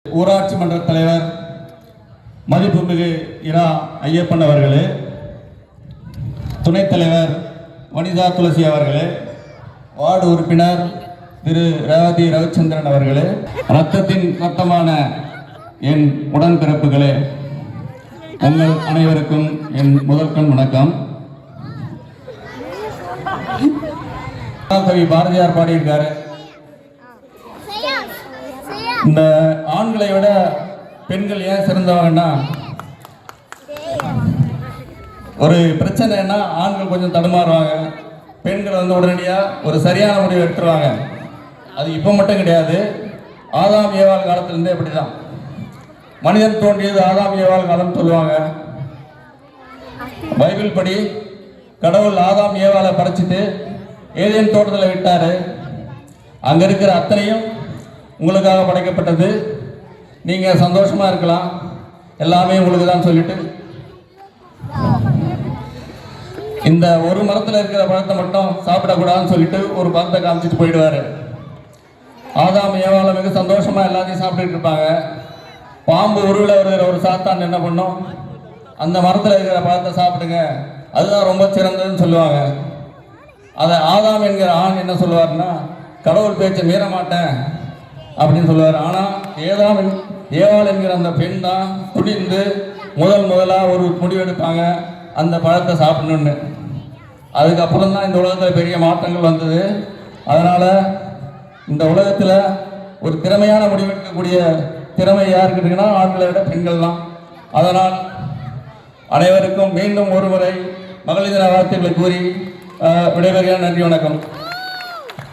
ஊராட்சி மன்ற தலைவர் மதிப்புமிகு இரா ஐயப்பன் அவர்களே, துணைத் தலைவர் வனிதா துளசி அவர்களே, வார்டு உறுப்பினர் திரு ரேவதி ரவிச்சந்திரன் அவர்களே, இரத்தத்தின் ரத்தமான என் உடன்பிறப்புகளே, உங்கள் அனைவருக்கும் என் முதற்கண் வணக்கம். கவி பாரதியார் பாடியிருக்காரு, இந்த ஆண்களை விட பெண்கள் ஏன் சிறந்தவங்கன்னா, ஒரு பிரச்சனைன்னா ஆண்கள் கொஞ்சம் தடுமாறுவாங்க, பெண்கள் உடனடியாக ஒரு சரியான முடிவு எடுத்துருவாங்க. அது இப்போ மட்டும் கிடையாது, ஆதாம் ஏவாள் காலத்திலேருந்தே அப்படி தான். மனிதன் தோன்றியது ஆதாம் ஏவாள் காலம் சொல்லுவாங்க. பைபிள் படி கடவுள் ஆதாம் ஏவாளை படைச்சிட்டு ஏதேன் தோட்டத்தில் விட்டார். அங்கே இருக்கிற அத்தனையும் உங்களுக்காக படைக்கப்பட்டது, நீங்கள் சந்தோஷமாக இருக்கலாம், எல்லாமே உங்களுக்கு தான் சொல்லிட்டு இந்த ஒரு மரத்தில் இருக்கிற பழத்தை மட்டும் சாப்பிடக்கூடாதுன்னு சொல்லிட்டு ஒரு பழத்தை காமிச்சிட்டு போயிடுவார். ஆதாம் ஏவாளை மிக சந்தோஷமாக எல்லாத்தையும் சாப்பிட்டுட்டு இருப்பாங்க. பாம்பு உருவில் வருகிற ஒரு சாத்தான் என்ன பண்ணும், அந்த மரத்தில் இருக்கிற பழத்தை சாப்பிடுங்க, அதுதான் ரொம்ப சிறந்ததுன்னு சொல்லுவாங்க. அதை ஆதாம் என்கிற ஆண் என்ன சொல்லுவார்னா, கடவுள் பேச்சை மீற மாட்டேன் அப்படின்னு சொல்லுவார். ஆனால் ஏவாள் என்கிற அந்த பெண் தான் துணிந்து முதலாக ஒரு முடிவெடுப்பாங்க, அந்த பழத்தை சாப்பிடணுன்னு. அதுக்கப்புறம் தான் இந்த உலகத்தில் பெரிய மாற்றங்கள் வந்தது. அதனால் இந்த உலகத்தில் ஒரு திறமையான முடிவெடுக்கக்கூடிய திறமை யாருக்கு இருக்குன்னா ஆண்களை விட பெண்கள் தான். அதனால் அனைவருக்கும் மீண்டும் ஒரு முறை மகளிர் தின வாழ்த்துக்களை கூறி விடைபெறுகிறேன். நன்றி, வணக்கம்.